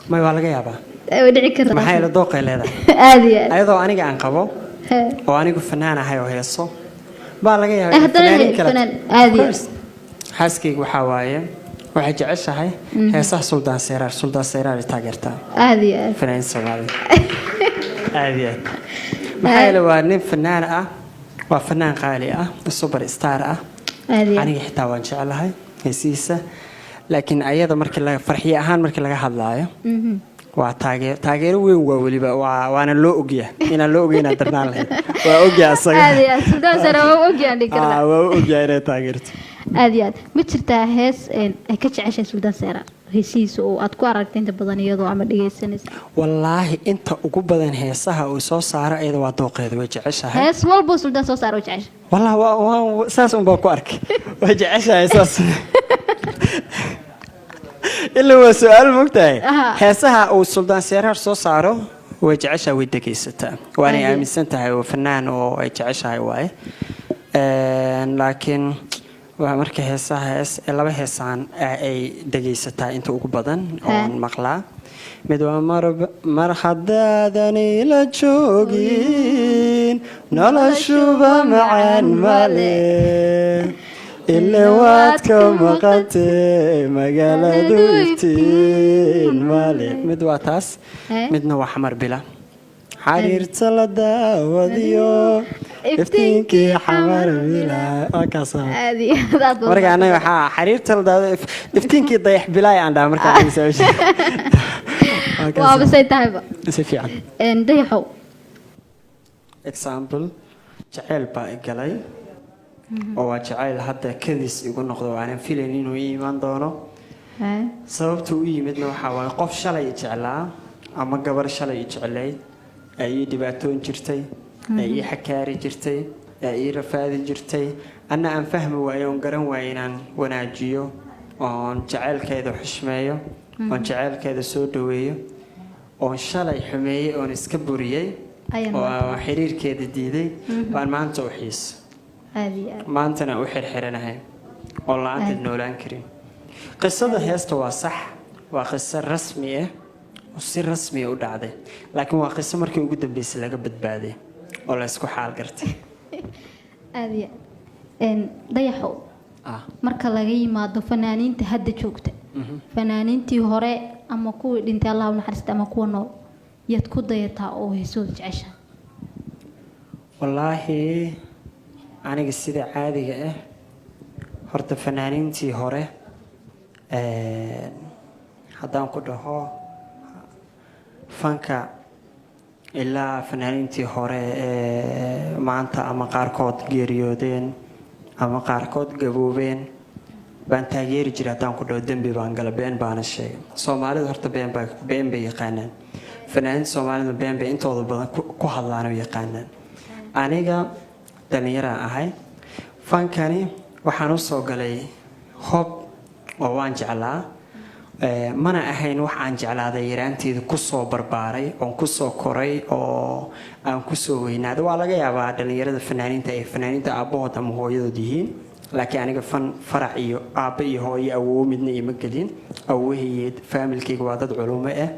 ما يوالق يابا ودعي كرة ما حيل دوق إلى هذا عادي أيضا أنا عن قبو وأنا قف فنانة هاي وهي الصو بالله يا فنان عادي حاسكي وحواية واحد جعش هاي هي صح سلطان سيرار تاجرتها عادي فنان سوالي عادي ما حيل وانين فنانة وفنان قالي السوبر ستار عادي أنا يحتوى إن شاء الله هاي هسيسة لكن أيضا مركل فرحية أهان مركل هذا وتاجر وين ولي وأنا لو أجيه أنا لو أجيه ندرنا له وأجيه أصلا عادي سلطان سيرار وأجيه عندك وأجيه أنا تاجرت عادي متشرتها هيس كتش عشان سلطان سيرار هسيس وأتكو عرفت أنت بدني يضو عمل إيه السنة والله أنت أقول بدن هيسها وصوص صار أيضا واتوق هذا وجعشها هيس والبو سلطان صوص صار وجعش والله أساس بقارك وجعشها أساس اللي هو سؤال مقتنع هيسها والسلطان سيرار صوص صاروا وجعشها ويدك يستا وأنا أمين سنتها وفنان وجعشها واي لكن ومركي هيس لaba heesaan ay dhageysata inta ugu badan oo maqlaa mid waa mar hadaadan ila joogin noloshuba macaan male illa waad ka maqantay magaaladu iftiin male mid waa taas midna waa xamar bila xariirta la daawadiyo iftiinkii xamar bila akasa عادي marka anaga waxa xariirta la daawado iftiinkii dayax bilaay aan dhaa marka aan soo sheegay waa basay tahay ba si fiican dayaxo example jacayl baa galay oo waa jacayl hadda kadis igu noqdo aanan filayn inuu iimaan doono sababtu u yimidna waxa waa qof shalay jeclaa ama gabar shalay jeclay ay dhibaatoon jirtay ay xakaari jirtay ay rafaadi jirtay ana aan fahmi waayo oo garan waayo inaan wanaajiyo oo jacaylkeeda xushmeeyo oo jacaylkeeda soo dhaweeyo oo shalay xumeeyay oo iska buriyay oo xiriirkeeda diiday baan maanta u xiis maantana u xirxiranahay oo laanta noolaan karin qisada heesta waa sax waa qiso rasmi ah si rasmi u dhacday laakiin waa qiso markii ugu dambeysay laga badbaaday oo la isku xaal gartay عادي dayaxo marka laga yimaado fanaaniinta hadda joogta fanaaniintii hore ama kuwii dhintay Allah u naxariisto ama kuwa nool yad ku dayataa oo heesoo jecesha wallahi aniga sida caadiga ah horta fanaaniintii hore haddaan ku dhaho fanka ilaa fanaaniintii hore maanta ama qaarkood geeriyoodeen ama qaarkood gaboobeen baan taageeri jiray haddaan ku dhaho dembi baan gala been baana sheegay Soomaalidu horta been bay yaqaanaan fanaaniinta Soomaalidu been bay intooda badan ku hadlaan oo yaqaanaan aniga dhalinyaraan ahay fankani waxaan u soo galay hob oo waan jeclaa mana ahayn wax aan jeclaaday yaraanteedu ku soo barbaaray oo ku soo koray oo aan ku soo weynaaday waa laga yaabaa dhalinyarada fanaaniinta ay fanaaniinta aabahood ama hooyadood yihiin laakiin aniga farac iyo aabba iyo hooyo awoow midna ima gelin awooheed familkayga waa dad culumo ah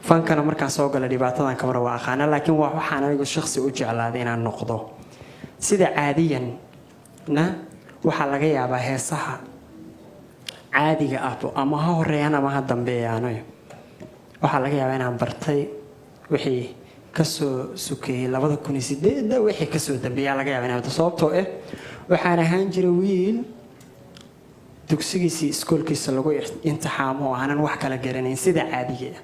fankana markaan soo galay dhibaatadan kamar waa aqaana laakiin waxaan anigu shakhsi u jeclaaday inaan noqdo sida caadiyan na waxa laga yaabaa heesaha caadiga ah ama ha horeeyaan ama ha dambeeyaan waxa laga yaabaa inaan bartay wixii ka soo sukeeyay 2008 wixii ka soo dambeeyay laga yaabaa inaan sababtoo ah waxaan ahaan jiray wiil dugsigiisa iskoolkiisa lagu imtixaamo oo aanan wax kala garanayn sida caadiga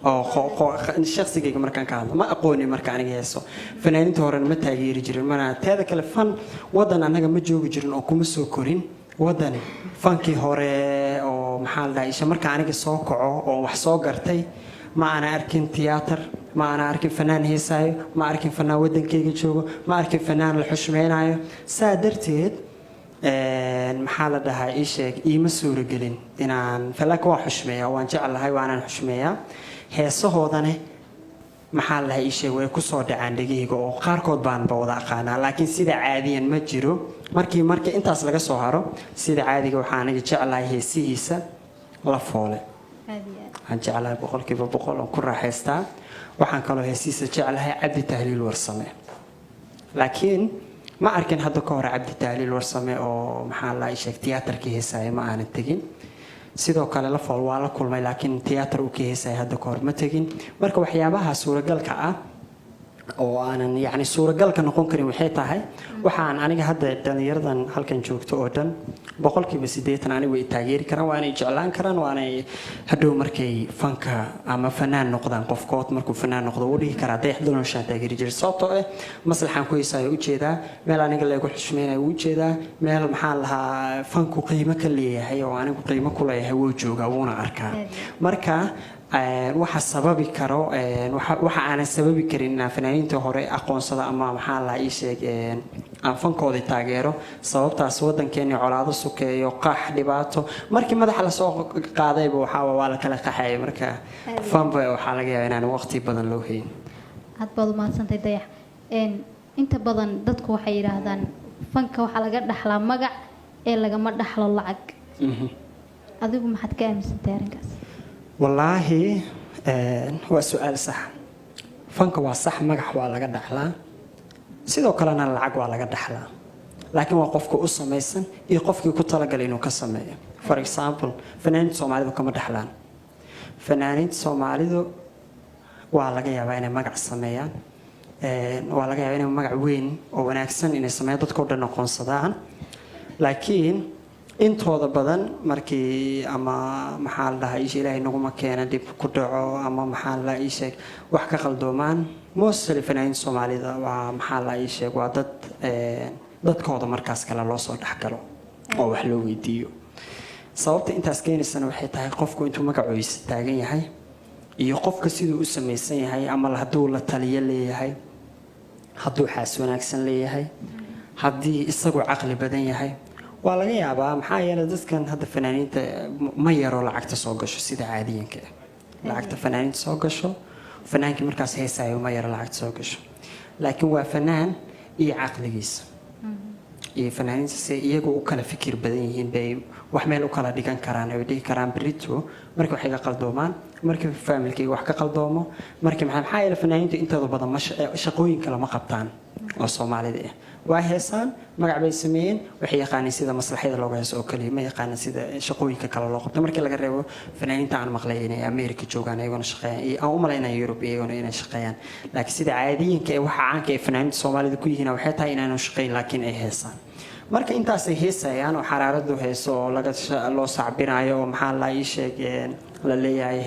ah oo shakhsigayga markaan ka hadlo ma aqooni marka aniga heeso fanaaniinta hore ma taageeri jirin mana teeda kale fan wadan anaga ma joogi jirin oo kuma soo korin wadani fankii hore oo maxaa la dhahay isha marka aniga soo kaco oo wax soo gartay ma ana arkin tiyaatar ma ana arkin fanaan heesaayo ma arkin fanaan wadankayga joogo ma arkin fanaan la xushmeynayo saa darteed maxaa la dhahaa ii sheeg iima suuragelin inaan falaka waa xushmeeyaa waan jeclahay waanaan xushmeeyaa heesahoodane maxaa la ii sheeg way ku soo dhacaan dhageyga oo qaarkood baan wada aqaanaa laakiin sida caadiyan ma jiro markii intaas laga soo haro sida caadiga waxaan aniga jeclahay heesihiisa la foole waxaan jeclahay boqolkiiba boqol oo ku raaxaystaa waxaan kaloo heesiisa jeclahay cabdi tahliil warsame laakiin ma arkin hadda ka hor cabdi tahliil warsame oo maxaa la sheeg tiyaatarkii heesaya ma aanan tegin sidoo kale la fool waa la kulmay laakiin tiyaatar uu ka heesaya hadda ka hor ma tegin marka waxyaabaha suuragalka ah oo aanan yacni suuragalka noqon karin waxay tahay waxaan aniga hadda dhalinyaradan halkan joogto oo dhan boqolkiiba 80 anigu way taageeri karaan waanay jeclaan karaan waanay hadhow markay fanka ama fanaan noqdaan qofkood markuu fanaan noqdo uu dhihi karaa dayax donoshaan taageeri jiray sababtoo ah maslaxan ku heesayo u jeedaa meel aniga leegu xushmeynayo u jeedaa meel maxaa lahaa fanku qiimo ka leeyahay oo anigu qiimo ku leeyahay wuu joogaa wuuna arkaa marka waxa sababi karo waxa aanan sababi karin fanaaniinta hore aqoonsada ama maxaa la ii sheeg aan fankooda taageero sababtaas wadankeena colaado sukeeyo qax dhibaato markii madaxa la soo qaadayba waa la kala qaxay marka fanba waxa laga yaabaa inaan waqti badan loo hayn had baad u mahadsantay dayax inta badan dadku waxay yiraahdaan fanka waxa laga dhaxlaa magac ee lagama dhaxlo lacag adigu maxaad ka aaminsantahay arrinkaas والله هو سؤال صح فانك صح مقح waa laga dhaxlaa sidoo kalena lacag waa laga dhaxlaa laakiin waa qofku u sameeysan iyo qofkii ku talagalay inuu ka sameeyo for example fanaaniinta Soomaalidu kama dhaxlaan fanaaniinta Soomaalidu waa laga yaabaa inay magac sameeyaan waa laga yaabaa inay magac weyn oo wanaagsan inay sameeyaan dadka oo dhan aqoonsadaan laakiin intooda badan markii ama maxaa la dhahay ilaahay nagu ma keena dib ku dhaco ama maxaa la ii sheeg wax ka qaldoomaan mostly fanaaniinta Soomaalida waa maxaa la ii sheeg waa dadkooda markaas kale loo soo dhaxgalo oo wax loo weydiiyo sababta intaas keenaysana waxay tahay qofku intuu magaciisa taagan yahay iyo qofka siduu u sameeysan yahay ama hadduu la taliyo leeyahay hadduu xaas wanaagsan leeyahay haddii isagu caqli badan yahay waa laga yaabaa maxaa yeelay dadkan hadda fanaaniinta ma yaro lacagta soo gasho sida caadiyanka lacagta fanaaniinta soo gasho fanaankii markaas heesayo ma yaro lacagta soo gasho laakiin waa fanaan iyo caqligiisa iyo fanaaniinta si iyagu u kala fikir badan yihiin bay wax meel u kala dhigan karaan ay dhigi karaan brito marka waxay ka qaldoomaan marka familkii wax ka qaldoomo marka maxaa yeelay fanaaniinta intooda badan shaqooyin kale ma qabtaan oo Soomaalida ah waa heesaan magac bay sameeyeen waxay yaqaaneen sida maslaxada looga heeso oo kaliya ma yaqaaneen sida shaqooyinka kale loo qabto markii laga reebo fanaaniinta aan maqlay inay America joogaan ayagoo shaqeeyaan iyo aan u maleynaa Europe ayagoo inay shaqeeyaan laakiin sida caadiyanka ee waxa caanka ee fanaaniinta Soomaalida ku yihiin waxay tahay inaanu shaqeyn laakiin ay heesaan marka intaas ay heesayaan oo xaraaradu heeso oo laga loo sacbinayo oo maxaa la ii sheegeen la leeyahay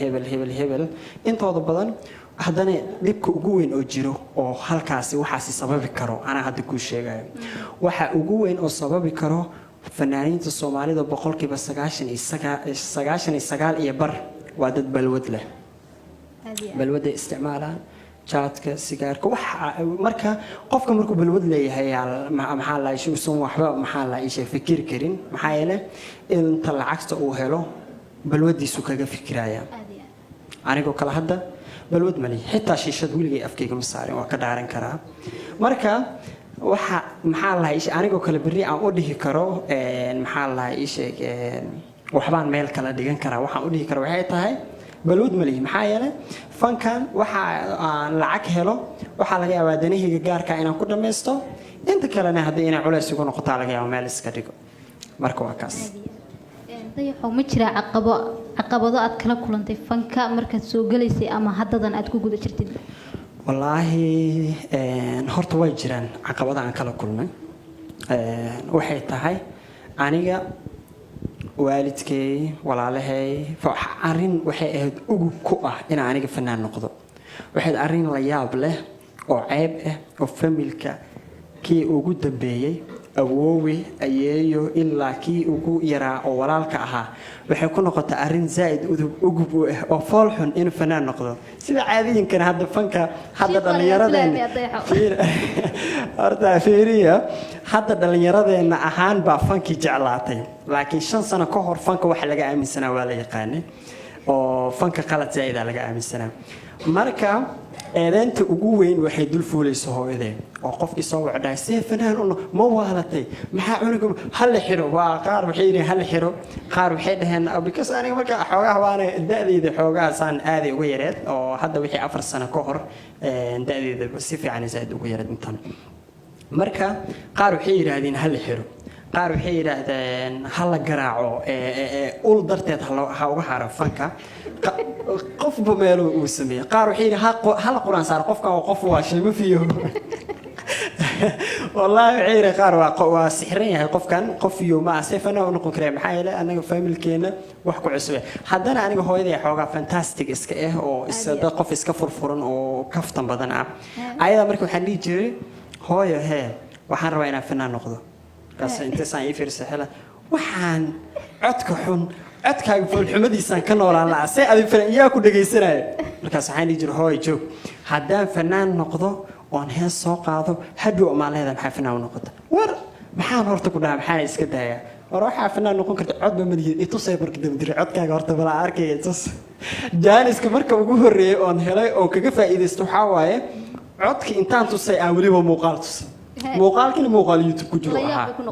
hebel intooda badan haddana dibka ugu weyn oo jiro oo halkaasi waxaasi sababi karo ana hadda ku sheegayo waxa ugu weyn oo sababi karo fanaaniinta Soomaalida boqolkiiba 99 iyo bar waa dad balwad leh balwada isticmaalaan jaadka sigaarka waxa marka qofka markuu balwad leeyahay maxaa la isoo waxba maxaa la isoo fikir karin maxaa yeelay inta lacagta uu helo balwadiisu kaga fikiraya aniga kala hadda balwad mali xitaa shiishad wiligay afkayga ma saarin waa ka dhaaran karaa marka waxa maxaa la isoo aniga kala bari aan u dhihi karo maxaa la isoo waxbaan meel kala dhigan karaa waxaan u dhihi karo waxay tahay balwad mali maxaa yeelay fankan waxa aan lacag helo waxa laga yaabaa danahayga gaarka inaan ku dhameysto inta kalena haddii inay culays ugu noqoto laga yaabaa meel iska dhigo marka waa kaas dayaxow ma jira caqabado aad kala kulantay fanka markaad soo galaysay ama haddadan aad ku guda jirtid wallaahi horta way jiraan caqabado aan kala kulmay waxay tahay aniga waalidkay walaalahay arin waxay ahayd ugu ku ah in aniga fanaan noqdo waxay arin la yaab leh oo ceeb ah oo familka kii ugu dambeeyay awoowe ayeeyo ilaa kii ugu yaraa oo walaalka ahaa waxay ku noqotay arin zaaid udub oo fool xun in fanaan noqdo sida caadiyinkana hadda fanka hadda dhalinyaradeenna horta fiiriya hadda dhalinyaradeenna ahaan baa fanki jeclaatay laakiin 5 sano ka hor fanka waxa laga aaminsanaa waa la yaqaanay oo fanka qalad zaa'ida laga aaminsanaa marka eedeynta ugu weyn waxay dul fuulayso hooyadeen oo qofkii soo wacday see fanaan ma waalatay maxaa cunuga hal xiro waa qaar waxay yiraahdeen hal xiro qaar waxay dhaheen because aniga marka xoogaha waana da'deeda xoogaha saan aaday uga yareed oo hadda wixii 4 sano ka hor da'deeda si fiican zaid uga yareed intan marka qaar waxay yiraahdeen hal xiro qaar waxay yiraahdeen hal garaaco ul darteed ha uga haro fanka qof bumelo uu sameeyay qaar waxay yiraahdeen hal quraan saar qofka oo qof waa shay ma fiyo والله عير قار وسحرين قف كان قف يوم ما سيفنا ونقول كريم حايلة أنا فاميل كينا وحكوا عسوية حدنا أنا هو يدي حاجة فانتاستيك إسكاه أو إستدا قف إسكا فرفرن أو كفتن بدنا أيضا مركو حني جري هو هي وحن روينا فينا نقطة بس أنت سايف في السهلة وحن عدك حن عدك هاي في الحمد يسان كنا ولا لا سي أبي فنان ياكل دقيسنا مركز حني جري هو يجوب حدنا فنان نقطة وأنا هي السوق هذا حدوا ما لهذا محفنا ونقطة maxaan horta ku dhahay maxaa iska daaya waxa afnaan noqon karta cod ma madiid ito saybar kadib dir codkaaga horta bala arkay tus jaaniska marka ugu horeeyay oon helay oo kaga faa'iideysto waxa waaye codki intaan tusay aan waliba muuqaal tusay muuqaalkina muuqaal YouTube ku jiro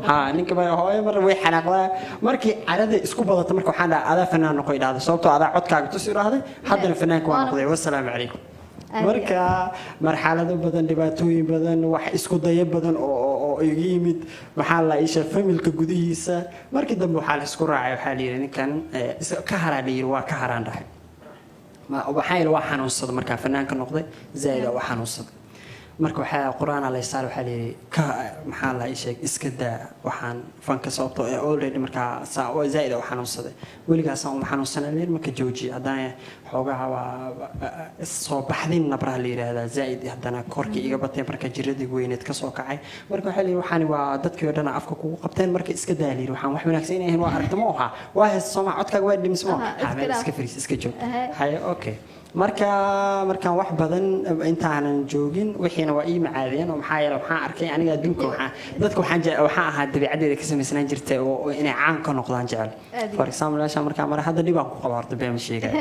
ha ninka baa hooyo mar way xanaaqdaa markii carada isku badata marka waxaan dhahay adaa fanaan noqoy dhaado sababtoo adaa codkaaga tus yiraahday haddana fanaanka waa noqday wassalaamu calaykum marka marxalado badan dhibaatooyin badan wax isku dayo badan oo iga yimid maxaa la isha familka gudihiisa markii dambe waxaa la isku raacay waxaa la yiri ninkan ka haraadiyay waa ka haraan dhahay ma waxay waa xanuunsada marka fanaanka noqday zaida waa xanuunsada marka waxaa quraan la isaal waxaa la yiri ka maxaa la isha iska daa waxaan fanka sababtoo ee already marka saa oo zaida waa xanuunsada weligaas aan xanuunsanay marka jooji hadana xoogaha waa soo baxdin nabraha la yiraahdaa zaid hadana korkii iga batay marka jiradii weyneed ka soo kacay marka waxa leeyahay waxaan waa dadkii oo dhan afka kugu qabteen marka iska daaliir waxaan wax wanaagsan inay waa aragtimo aha waa hees Soomaa codkaaga waa dhimismo habeen iska fariis iska joog hay okay markaan wax badan intaanan joogin wixiina waa ii macaadeen oo maxaa yeelay waxaan arkay aniga adduunka dadka waxaan ahaa dabiicadeeda ka sameysnaan jirtay oo inay caan ka noqdaan jecel for example markaan mar hadda dhibaan ku qabo horta been sheegay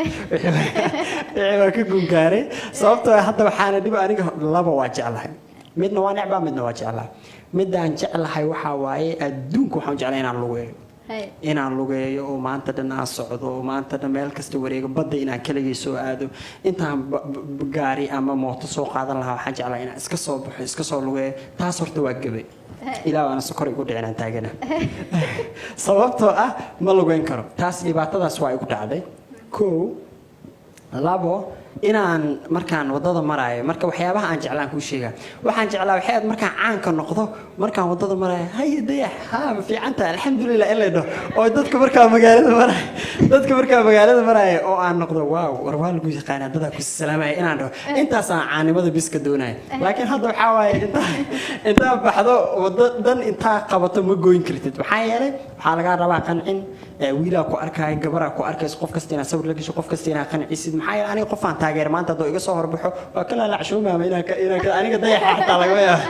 waa ka gungaaray sababtoo hadda waxaan dhib aniga laba waa jeclahay midna waa necbaa midna waa jeclahay midaan jeclahay waxa waaye adduunka waxaan jeclahay inaan lagu eego inaan lugeeyo oo maanta dhan aan socdo oo maanta dhan meel kasta wareego badda inaan kaligay soo aado intaan gaari ama mooto soo qaadan lahaa waxaan jeclahay inaan iska soo baxo iska soo lugeeyo taas horta waa gabay ilaa aan sokor igu dhicin aan taagana sababtoo ah ma lugeyn karo taas dhibaatadaas waa igu dhacday koow labo inaan markaan wadada maraayo marka waxyaabaha aan jeclaan ku sheega waxaan jeclaa waxay markaan caan ka noqdo markaan wadada maraayo hay dayax ha fiicanta alxamdulillah ilaa dhaw oo dadka markaa magaalada maraayo oo aan noqdo waaw war waa lagu yaqaan dad ku salaamay inaan dhaw intaas aan caanimada biska doonaay laakiin hadda waxa waaye inta baxdo wadadan inta qabato ma gooyin kartid waxaa yeelay waxaa laga rabaa qancin wiilaa ku arkay gabaraa ku arkayso qof kasta inaa sawir la gasho qof kasta inaa qancisid maxaa yeelay aniga qof aan taageer maanta doo iga soo horbaxo waa kala la cashuumaa inaan aniga dayaxa xataa laga yaabo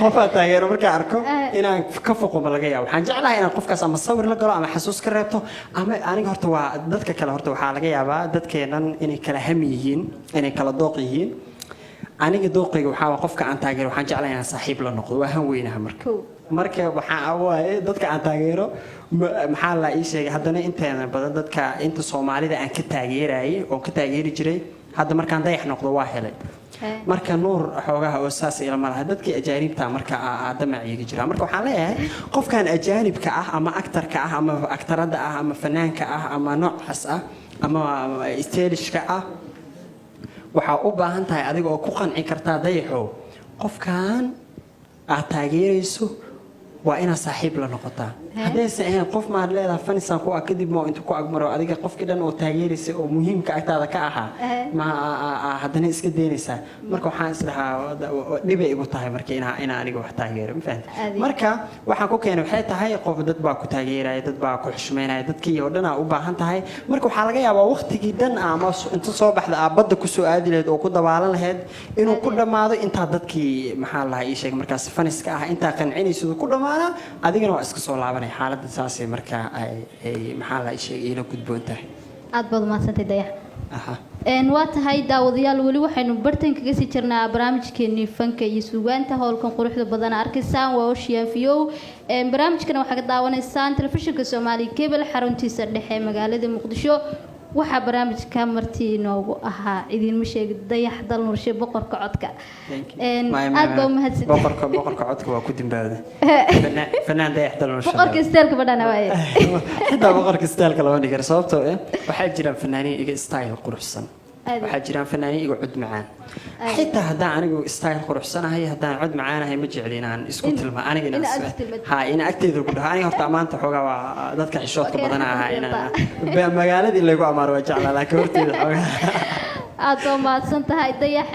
qof aan taageero marka arko inaan ka foqo ma laga yaabo waxaan jeclahay inaan qofkaas ama sawir la galo ama xasuus ka reebto ama aniga horta waa dadka kale horta waxaa laga yaabaa dadkeenan inay kala ham yihiin inay kala dooq yihiin aniga dooqayga waxaa qofka aan taageero waxaan jeclahay inaan saaxiib la noqdo waa han weynaha marka waxaa waaye dadka aan taageero maxaa la ii sheegay haddana inteena badan dadka inta Soomaalida aan ka taageeray oo ka taageeri jiray hadda markaan dayax noqdo waa helay marka nuur xoogaha oo saas ila malaha dadkii ajaanibta marka damaciga jira marka waxaan leeyahay qofkan ajaanibka ah ama aktarka ah ama aktarada ah ama fanaanka ah ama noocaas ah ama stylishka ah waxa u baahan tahay adiga oo ku qanci karta dayaxo qofkan aad taageerayso waa ina saaxiib la noqotaa hadaysan ahayn qof ma leedahay fanisan ku kadib ma inta ku agmaro adiga qofkii dhan oo taageeraysa oo muhiimka agtaada ka ahaa ma hadana iska deynaysa marka waxaan islahaa dhibay igu tahay marka ina aniga wax taageero ma fahanti marka waxaan ku keenay waxay tahay qof dad baa ku taageeraya dad baa ku xushmeynaya dadkii oo dhan u baahan tahay marka waxa laga yaabaa waqtigii dhan ama inta soo baxda badda ku soo aadi lahayd oo ku dabaalan lahayd inuu ku dhamaado inta dadkii maxaa la ii sheegay markaas faniska ah inta qancinayso ku dhamaana adigana waa iska soo laabanay xaaladda saasay marka ay maxaa la sheegay ila gudboon tahay aad baad umahadsantay dayax aha waa tahay daawadayaal weli waxaynu bartan kaga sii jirnaa barnaamijkeennii fanka iyo suugaanta howlkan quruxda badan arkaysaan waa Ocean View barnaamijkana waxaa ka daawanaysaan telefishinka Soomaali Cable xaruntiisa dhexe magaalada Muqdisho waxaa barnaamijka martii inoogu ahaa idinma sheegay dayax dal nurshe boqorka codka aad baa mahadsan boqorka codka waa ku dimbaawday fanaan dayax dal nurshe boqorka isteelka badana waaye xitaa boqorka isteelka lama dhigar sababtoo waxaa jiraan fanaaniin iga style quruxsan waxaa jiraan fanaaniin iga cod macaan xitaa haddaan anigu style quruxsanahay haddaan cod macaanahay ma jecli inaan isku tilma aniga in agteeda ku dhaho aniga horta maanta xoogaa waa dadka xishoodka badan ahaa inaan magaaladii lagu amaaro waa jeclaa laakiin horteeda xoogaa aad oo mahadsan tahay dayax